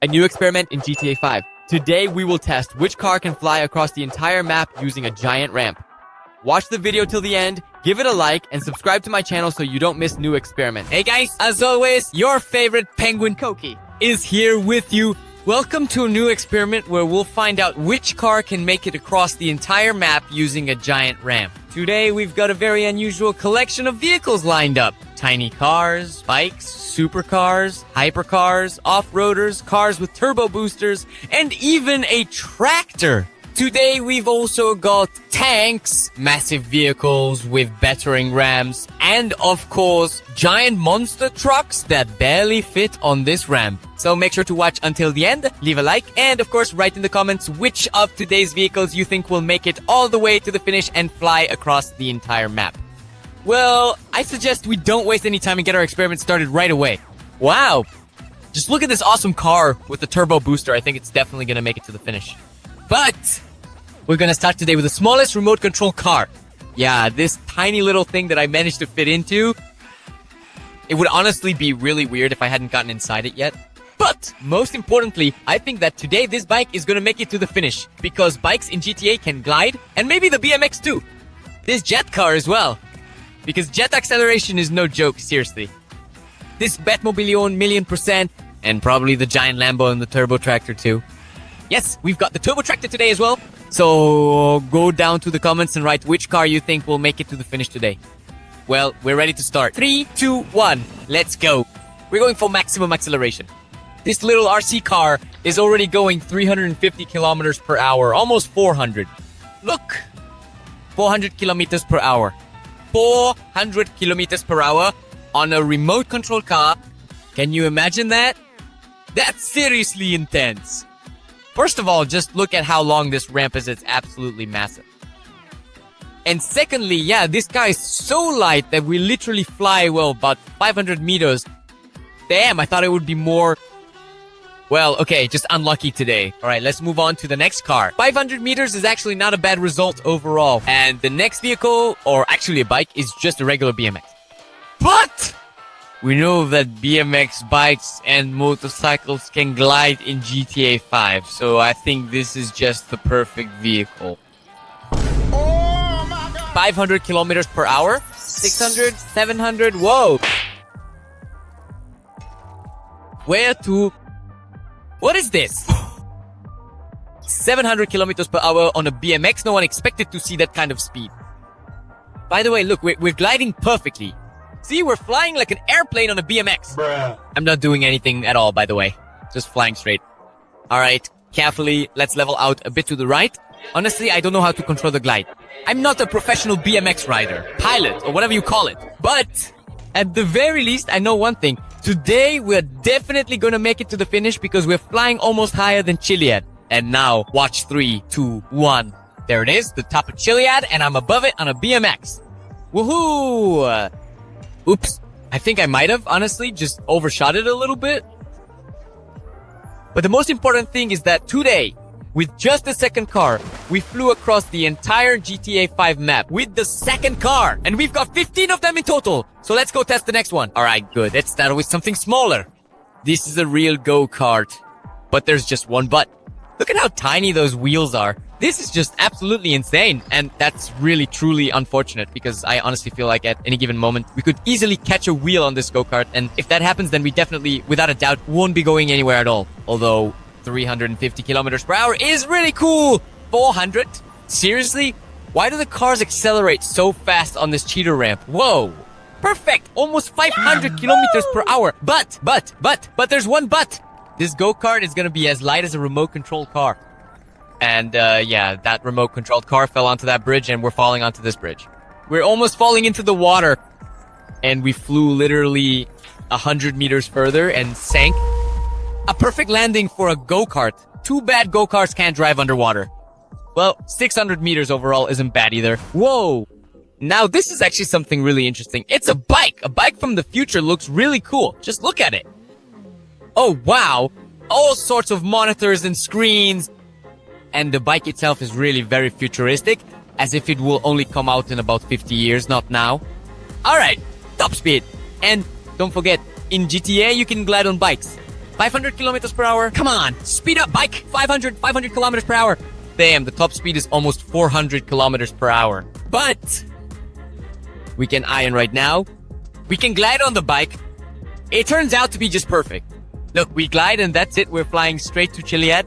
A new experiment in GTA 5. Today we will test which car can fly across the entire map using a giant ramp. Watch the video till the end, give it a like, and subscribe to my channel so you don't miss new experiments. Hey guys, as always, your favorite penguin Koki is here with you. Welcome to a new experiment where we'll find out which car can make it across the entire map using a giant ramp. Today we've got a very unusual collection of vehicles lined up. Tiny cars, bikes, supercars, hypercars, off-roaders, cars with turbo boosters, and even a tractor. Today we've also got tanks, massive vehicles with battering rams, and of course, giant monster trucks that barely fit on this ramp. So make sure to watch until the end, leave a like, and of course write in the comments which of today's vehicles you think will make it all the way to the finish and fly across the entire map. Well, I suggest we don't waste any time and get our experiment started right away. Wow! Just look at this awesome car with the turbo booster. I think it's definitely gonna make it to the finish. But we're gonna start today with the smallest remote control car. Yeah, this tiny little thing that I managed to fit into. It would honestly be really weird if I hadn't gotten inside it yet. But most importantly, I think that today this bike is gonna make it to the finish. Because bikes in GTA can glide, and maybe the BMX too. This jet car as well. Because jet acceleration is no joke, seriously. This Batmobilion million%, and probably the giant Lambo and the turbo tractor too. Yes, we've got the turbo tractor today as well. So go down to the comments and write which car you think will make it to the finish today. Well, we're ready to start. 3, 2, 1, let's go. We're going for maximum acceleration. This little RC car is already going 350 kilometers per hour, almost 400. Look, 400 kilometers per hour. 400 kilometers per hour on a remote control car. Can you imagine that? That's seriously intense. First of all, just look at how long this ramp is. It's absolutely massive. And secondly, yeah, this car is so light that we literally fly, well, about 500 meters. Damn, I thought it would be more. Well, okay, just unlucky today. All right, let's move on to the next car. 500 meters is actually not a bad result overall. And the next vehicle, or actually a bike, is just a regular BMX. But we know that BMX bikes and motorcycles can glide in GTA 5. So I think this is just the perfect vehicle. 500 kilometers per hour? 600? 700? Whoa! Where to? What is this? 700 kilometers per hour on a BMX. No one expected to see that kind of speed. By the way, look, we're gliding perfectly. See, we're flying like an airplane on a BMX. Bruh. I'm not doing anything at all, by the way. Just flying straight. Alright, carefully, let's level out a bit to the right. Honestly, I don't know how to control the glide. I'm not a professional BMX rider, pilot, or whatever you call it. But at the very least, I know one thing. Today, we're definitely gonna make it to the finish because we're flying almost higher than Chiliad. And now, watch 3, 2, 1. There it is, the top of Chiliad, and I'm above it on a BMX. Woohoo! Oops. I think I might have, honestly, just overshot it a little bit. But the most important thing is that today, with just the second car, we flew across the entire GTA 5 map with the second car. And we've got 15 of them in total. So let's go test the next one. Alright, good. Let's start with something smaller. This is a real go-kart. But there's just one butt. Look at how tiny those wheels are. This is just absolutely insane. And that's really, truly unfortunate because I honestly feel like at any given moment, we could easily catch a wheel on this go-kart. And if that happens, then we definitely, without a doubt, won't be going anywhere at all. Although 350 kilometers per hour is really cool. 400? Seriously? Why do the cars accelerate so fast on this cheater ramp? Whoa. Perfect. Almost 500 kilometers per hour. But there's one but. This go-kart is gonna be as light as a remote-controlled car. And, yeah, that remote-controlled car fell onto that bridge and we're falling onto this bridge. We're almost falling into the water. And we flew literally 100 meters further and sank. A perfect landing for a go-kart. Too bad go-karts can't drive underwater. Well, 600 meters overall isn't bad either. Whoa! Now this is actually something really interesting. It's a bike! A bike from the future looks really cool. Just look at it. Oh, wow! All sorts of monitors and screens. And the bike itself is really very futuristic. As if it will only come out in about 50 years, not now. Alright, top speed. And don't forget, in GTA you can glide on bikes. 500 kilometers per hour. Come on, speed up, bike. 500 kilometers per hour. Damn, the top speed is almost 400 kilometers per hour. But we can iron right now. We can glide on the bike. It turns out to be just perfect. Look, we glide and that's it. We're flying straight to Chiliad.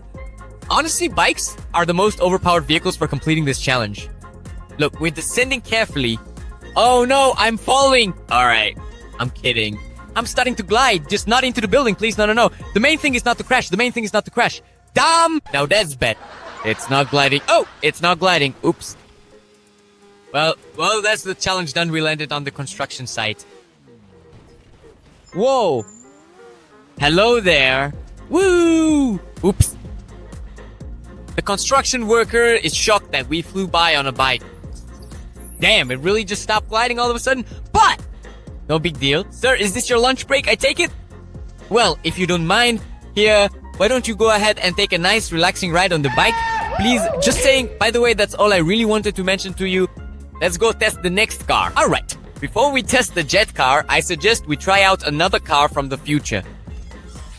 Honestly, bikes are the most overpowered vehicles for completing this challenge. Look, we're descending carefully. Oh no, I'm falling. All right, I'm kidding. I'm starting to glide, just not into the building, please. No. The main thing is not to crash. Damn! Now that's bad. It's not gliding. Oh, it's not gliding. Oops. Well, that's the challenge done. We landed on the construction site. Whoa. Hello there. Woo! Oops. The construction worker is shocked that we flew by on a bike. Damn, it really just stopped gliding all of a sudden. But no big deal. Sir, is this your lunch break? I take it? Well, if you don't mind, here, why don't you go ahead and take a nice relaxing ride on the bike? Please, just saying, by the way, that's all I really wanted to mention to you. Let's go test the next car. Alright, before we test the jet car, I suggest we try out another car from the future.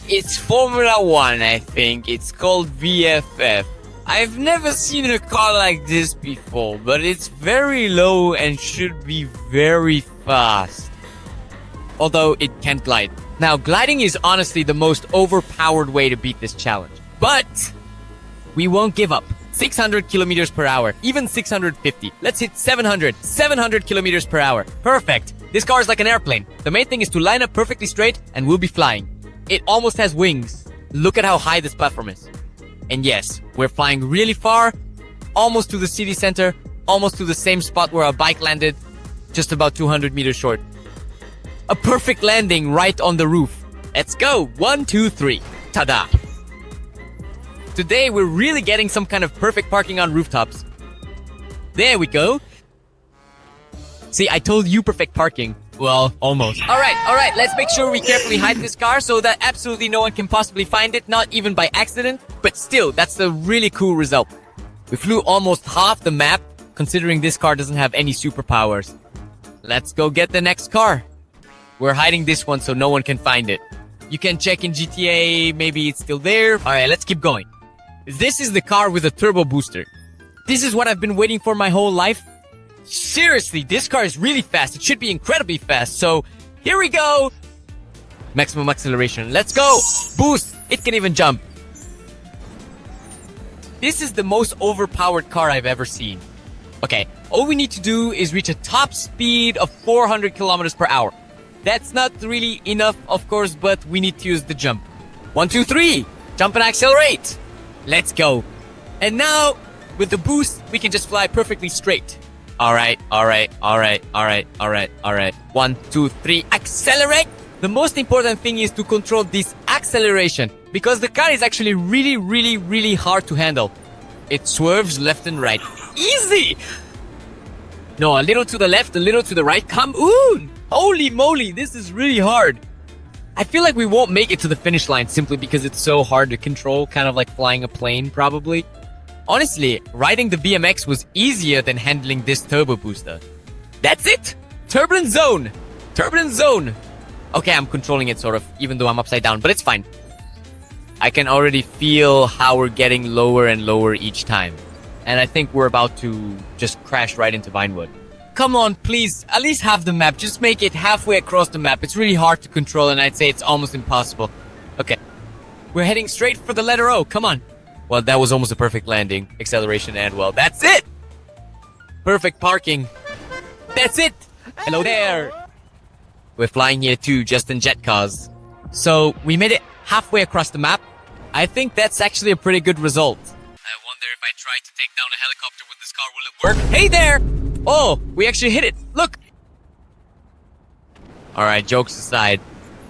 It's Formula 1, I think. It's called VFF. I've never seen a car like this before, but it's very low and should be very fast. Although it can't glide. Now, gliding is honestly the most overpowered way to beat this challenge. But we won't give up. 600 kilometers per hour, even 650. Let's hit 700 kilometers per hour. Perfect. This car is like an airplane. The main thing is to line up perfectly straight and we'll be flying. It almost has wings. Look at how high this platform is. And yes, we're flying really far, almost to the city center, almost to the same spot where our bike landed, just about 200 meters short. A perfect landing right on the roof. Let's go. 1, 2, 3. Ta-da. Today, we're really getting some kind of perfect parking on rooftops. There we go. See, I told you perfect parking. Well, almost. Alright, let's make sure we carefully hide this car so that absolutely no one can possibly find it, not even by accident. But still, that's a really cool result. We flew almost half the map, considering this car doesn't have any superpowers. Let's go get the next car. We're hiding this one so no one can find it. You can check in GTA, maybe it's still there. Alright, let's keep going. This is the car with a turbo booster. This is what I've been waiting for my whole life. Seriously, this car is really fast. It should be incredibly fast. So, here we go. Maximum acceleration. Let's go. Boost. It can even jump. This is the most overpowered car I've ever seen. Okay, all we need to do is reach a top speed of 400 kilometers per hour. That's not really enough, of course, but we need to use the jump. 1, 2, 3. Jump and accelerate. Let's go. And now, with the boost, we can just fly perfectly straight. Alright. 1, 2, 3, accelerate! The most important thing is to control this acceleration, because the car is actually really hard to handle. It swerves left and right. Easy! No, a little to the left, a little to the right. Come on! Holy moly, this is really hard. I feel like we won't make it to the finish line simply because it's so hard to control, kind of like flying a plane, probably. Honestly, riding the BMX was easier than handling this turbo booster. That's it! Turbulent zone! Turbulent zone! Okay, I'm controlling it sort of, even though I'm upside down, but it's fine. I can already feel how we're getting lower and lower each time. And I think we're about to just crash right into Vinewood. Come on, please, at least have the map. Just make it halfway across the map. It's really hard to control, and I'd say it's almost impossible. Okay. We're heading straight for the letter O. Come on. Well, that was almost a perfect landing. Acceleration and, well, that's it! Perfect parking. That's it! Hello there! We're flying here too, just in jet cars. So, we made it halfway across the map. I think that's actually a pretty good result. I wonder if I try to take down a helicopter with this car, will it work? Hey there! Oh, we actually hit it. Look! Alright, jokes aside.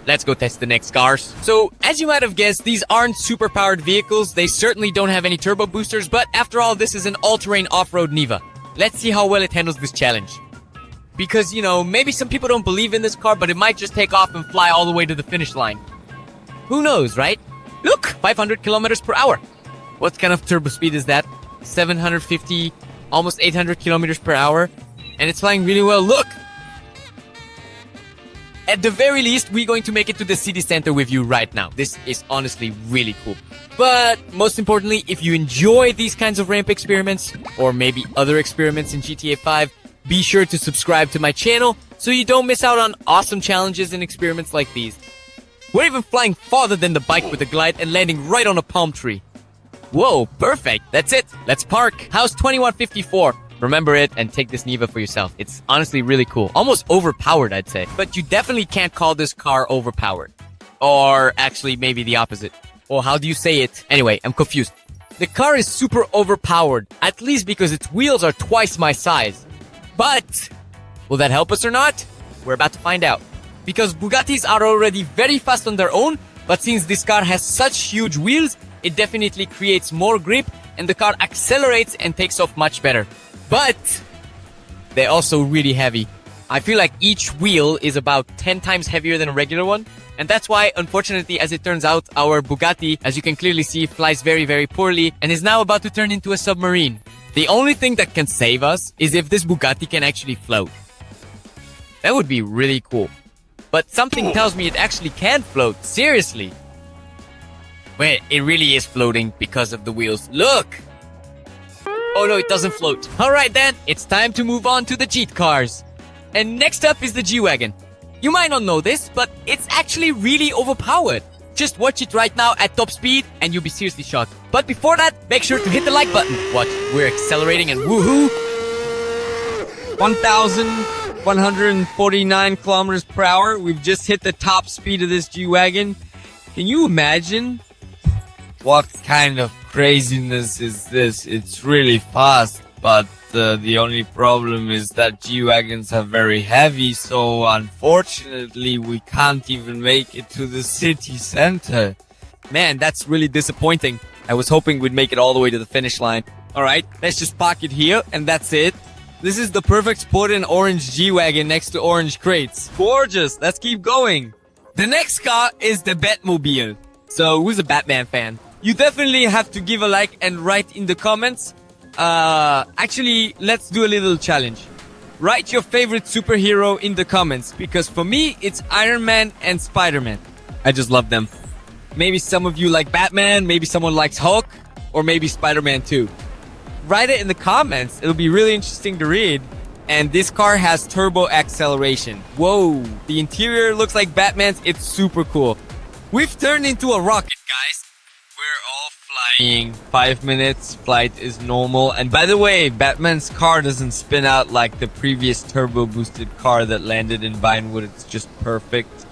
Let's go test the next cars. So, as you might have guessed, these aren't super-powered vehicles. They certainly don't have any turbo boosters, but after all, this is an all-terrain off-road Niva. Let's see how well it handles this challenge. Because, you know, maybe some people don't believe in this car, but it might just take off and fly all the way to the finish line. Who knows, right? Look! 500 kilometers per hour. What kind of turbo speed is that? 750, almost 800 kilometers per hour. And it's flying really well. Look! at the very least, we're going to make it to the city center with you right now. This is honestly really cool. But most importantly, if you enjoy these kinds of ramp experiments, or maybe other experiments in GTA 5, be sure to subscribe to my channel so you don't miss out on awesome challenges and experiments like these. We're even flying farther than the bike with the glide and landing right on a palm tree. Whoa, perfect. That's it. Let's park. House 2154. Remember it and take this Niva for yourself. It's honestly really cool. Almost overpowered, I'd say. But you definitely can't call this car overpowered. Or actually, maybe the opposite. Or how do you say it? Anyway, I'm confused. The car is super overpowered, at least because its wheels are twice my size. But will that help us or not? We're about to find out. Because Bugattis are already very fast on their own, but since this car has such huge wheels, it definitely creates more grip and the car accelerates and takes off much better. But they're also really heavy. I feel like each wheel is about 10 times heavier than a regular one. And that's why, unfortunately, as it turns out, our Bugatti, as you can clearly see, flies very, very poorly and is now about to turn into a submarine. The only thing that can save us is if this Bugatti can actually float. That would be really cool. But something tells me it actually can float. Seriously. Wait, it really is floating because of the wheels. Look! Oh no, it doesn't float. Alright then, it's time to move on to the Jeep cars. And next up is the G-Wagon. You might not know this, but it's actually really overpowered. Just watch it right now at top speed and you'll be seriously shocked. But before that, make sure to hit the like button. Watch, we're accelerating and woohoo! 1,149 kilometers per hour. We've just hit the top speed of this G-Wagon. Can you imagine? What kind of craziness is this? It's really fast, but the only problem is that G-Wagons are very heavy, so unfortunately we can't even make it to the city center. Man, that's really disappointing. I was hoping we'd make it all the way to the finish line. Alright, let's just park it here, and that's it. This is the perfect spot in orange G-Wagon next to orange crates. Gorgeous, let's keep going. The next car is the Batmobile. So, who's a Batman fan? You definitely have to give a like and write in the comments. Actually, let's do a little challenge. Write your favorite superhero in the comments, because for me, it's Iron Man and Spider-Man. I just love them. Maybe some of you like Batman, maybe someone likes Hulk, or maybe Spider-Man too. Write it in the comments. It'll be really interesting to read. And this car has turbo acceleration. Whoa, the interior looks like Batman's. It's super cool. We've turned into a rocket, guys. We're all flying. 5 minutes, flight is normal. And by the way, Batman's car doesn't spin out like the previous turbo boosted car that landed in Vinewood. It's just perfect.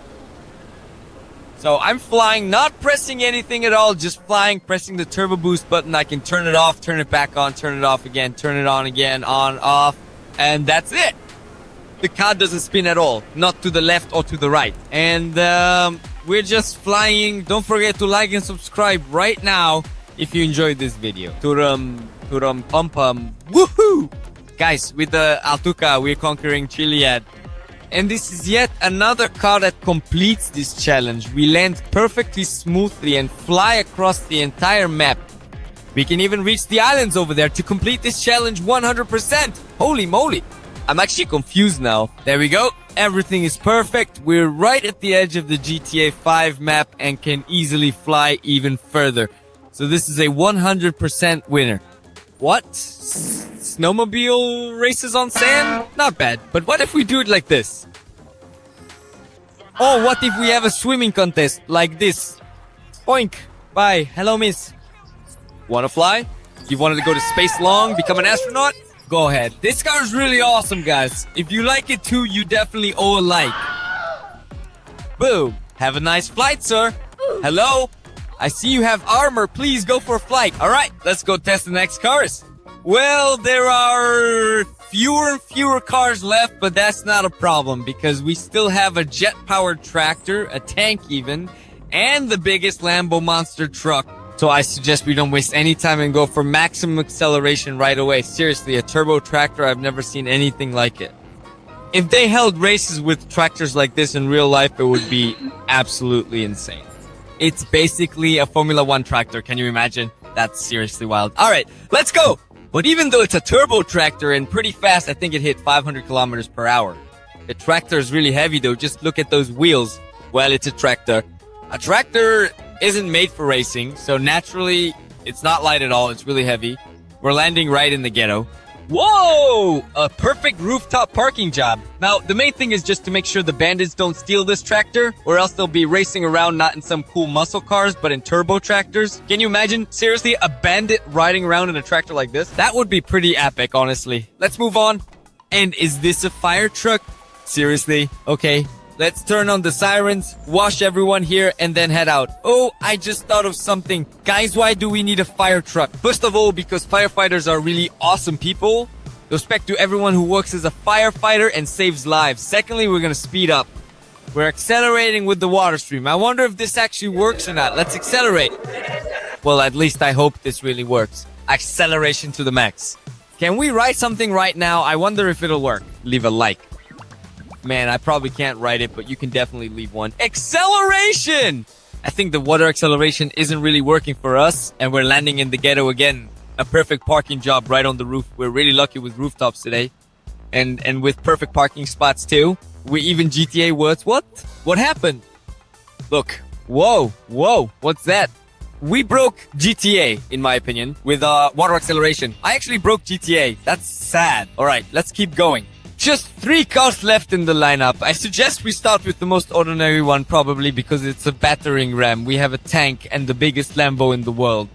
So I'm flying, not pressing anything at all, just flying, pressing the turbo boost button. I can turn it off, turn it back on, turn it off again, turn it on again, on, off, and that's it. The car doesn't spin at all, not to the left or to the right. And we're just flying. Don't forget to like and subscribe right now if you enjoyed this video. Turum, pum pum, woohoo! Guys, with the Altuca, we're conquering Chiliad. And this is yet another car that completes this challenge. We land perfectly smoothly and fly across the entire map. We can even reach the islands over there to complete this challenge 100%. Holy moly. I'm actually confused now. There we go. Everything is perfect. We're right at the edge of the GTA 5 map and can easily fly even further. So this is a 100% winner. What? Snowmobile races on sand? Not bad. But what if we do it like this? Oh, what if we have a swimming contest like this? Oink. Bye. Hello, miss. Wanna fly? You wanted to go to space long, become an astronaut? Go ahead. This car is really awesome, guys. If you like it too, you definitely owe a like. Boom. Have a nice flight, sir. Hello? I see you have armor. Please go for a flight. Alright, let's go test the next cars. Well, there are fewer and fewer cars left, but that's not a problem because we still have a jet-powered tractor, a tank even, and the biggest Lambo monster truck. So I suggest we don't waste any time and go for maximum acceleration right away. Seriously, a turbo tractor, I've never seen anything like it. If they held races with tractors like this in real life, it would be absolutely insane. It's basically a Formula 1 tractor. Can you imagine? That's seriously wild. All right, let's go. But even though it's a turbo tractor and pretty fast, I think it hit 500 kilometers per hour. The tractor is really heavy though. Just look at those wheels. Well, it's a tractor. A tractor isn't made for racing, so naturally, it's not light at all. It's really heavy. We're landing right in the ghetto. Whoa! A perfect rooftop parking job. Now, the main thing is just to make sure the bandits don't steal this tractor, or else they'll be racing around not in some cool muscle cars, but in turbo tractors. Can you imagine, seriously, a bandit riding around in a tractor like this? That would be pretty epic, honestly. Let's move on. And is this a fire truck? Seriously? Okay. Let's turn on the sirens, wash everyone here, and then head out. Oh, I just thought of something. Guys, why do we need a fire truck? First of all, because firefighters are really awesome people. Respect to everyone who works as a firefighter and saves lives. Secondly, we're gonna speed up. We're accelerating with the water stream. I wonder if this actually works or not. Let's accelerate. Well, at least I hope this really works. Acceleration to the max. Can we write something right now? I wonder if it'll work. Leave a like. Man, I probably can't write it, but you can definitely leave one. Acceleration! I think the water acceleration isn't really working for us, and we're landing in the ghetto again. A perfect parking job right on the roof. We're really lucky with rooftops today. And with perfect parking spots too. We even GTA words. What? What happened? Look. Whoa. What's that? We broke GTA, in my opinion, with water acceleration. I actually broke GTA. That's sad. Alright, let's keep going. Just 3 cars left in the lineup. I suggest we start with the most ordinary one, probably because it's a battering ram. We have a tank and the biggest Lambo in the world.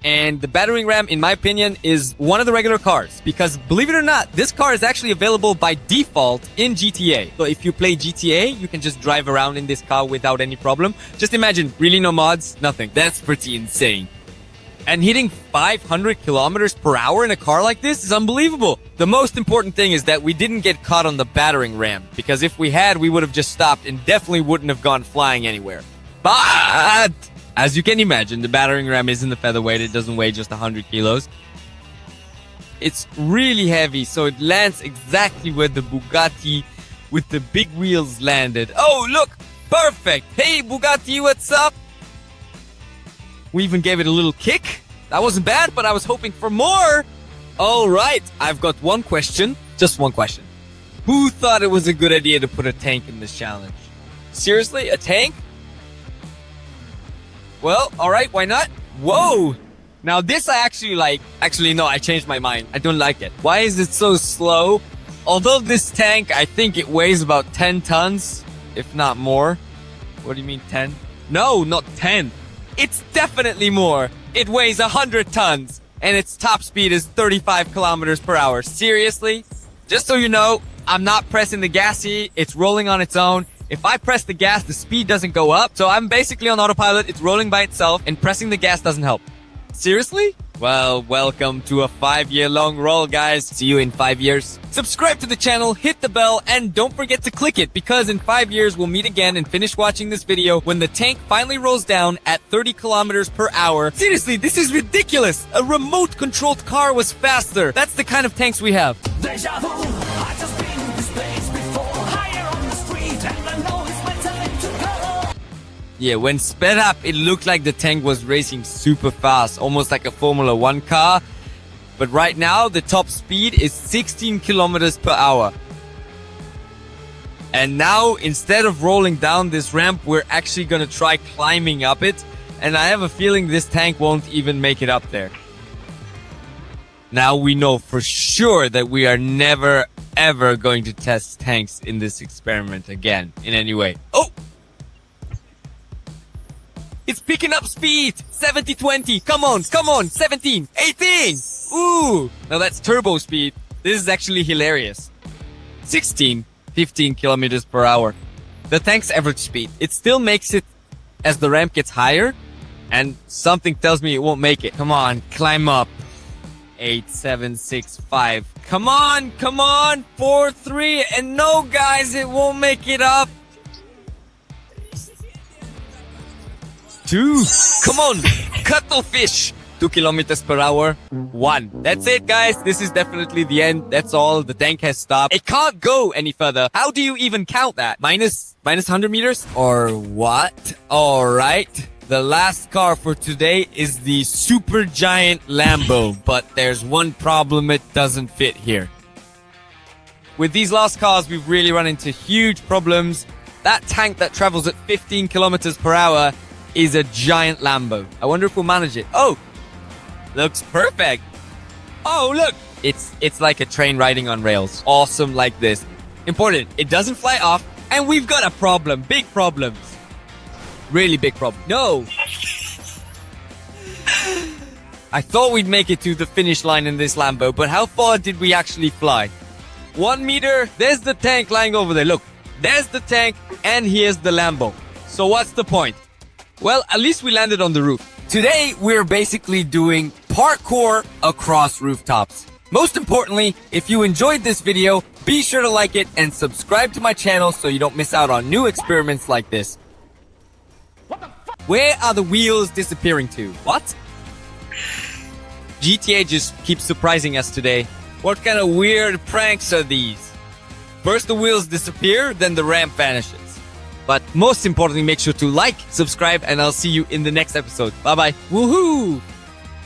And the battering ram, in my opinion, is one of the regular cars. Because, believe it or not, this car is actually available by default in GTA. So if you play GTA, you can just drive around in this car without any problem. Just imagine, really no mods, nothing. That's pretty insane. And hitting 500 kilometers per hour in a car like this is unbelievable. The most important thing is that we didn't get caught on the battering ram. Because if we had, we would have just stopped and definitely wouldn't have gone flying anywhere. But as you can imagine, the battering ram isn't a featherweight. It doesn't weigh just 100 kilos. It's really heavy, so it lands exactly where the Bugatti with the big wheels landed. Oh, look! Perfect! Hey, Bugatti, what's up? We even gave it a little kick. That wasn't bad, but I was hoping for more. All right, I've got one question. Just one question. Who thought it was a good idea to put a tank in this challenge? Seriously, a tank? Well, all right, why not? Whoa! Now this I actually like. Actually, no, I changed my mind. I don't like it. Why is it so slow? Although this tank, I think it weighs about 10 tons, if not more. What do you mean 10? No, not 10. It's definitely more. It weighs 100 tons. And its top speed is 35 kilometers per hour. Seriously? Just so you know, I'm not pressing the gas here. It's rolling on its own. If I press the gas, the speed doesn't go up. So I'm basically on autopilot. It's rolling by itself. And pressing the gas doesn't help. Seriously? Well, welcome to a 5-year-long roll, guys. See you in 5 years. Subscribe to the channel, hit the bell, and don't forget to click it, because in 5 years we'll meet again and finish watching this video when the tank finally rolls down at 30 kilometers per hour. Seriously, this is ridiculous. A remote-controlled car was faster. That's the kind of tanks we have. Deja vu, I just been in this place before. Higher on the street, and I know it's my time to go. Yeah, when sped up, it looked like the tank was racing super fast, almost like a Formula 1 car. But right now, the top speed is 16 kilometers per hour. And now, instead of rolling down this ramp, we're actually gonna try climbing up it. And I have a feeling this tank won't even make it up there. Now we know for sure that we are never, ever going to test tanks in this experiment again, in any way. Oh! It's picking up speed! 70, 20, come on, 17, 18! Ooh! Now that's turbo speed. This is actually hilarious. 16, 15 kilometers per hour. The tank's average speed. It still makes it as the ramp gets higher, and something tells me it won't make it. Come on, climb up. 8, 7, 6, 5. Come on! 4, 3, and no, guys, it won't make it up. 2. Come on, cuttlefish. 2 kilometers per hour. 1. That's it, guys. This is definitely the end. That's all. The tank has stopped. It can't go any further. How do you even count that? Minus 100 meters? Or what? Alright. The last car for today is the super giant Lambo. But there's one problem. It doesn't fit here. With these last cars, we've really run into huge problems. That tank that travels at 15 kilometers per hour is a giant Lambo. I wonder if we'll manage it. Oh, looks perfect. Oh, look. It's like a train riding on rails. Awesome like this. Important, it doesn't fly off, and we've got a problem. Big problems. Really big problem. No. I thought we'd make it to the finish line in this Lambo, but how far did we actually fly? 1 meter. There's the tank lying over there. Look, there's the tank, and here's the Lambo. So what's the point? Well, at least we landed on the roof. Today, we're basically doing parkour across rooftops. Most importantly, if you enjoyed this video, be sure to like it and subscribe to my channel so you don't miss out on new experiments like this. Where are the wheels disappearing to? What? GTA just keeps surprising us today. What kind of weird pranks are these? First the wheels disappear, then the ramp vanishes. But most importantly, make sure to like, subscribe, and I'll see you in the next episode. Bye bye. Woohoo!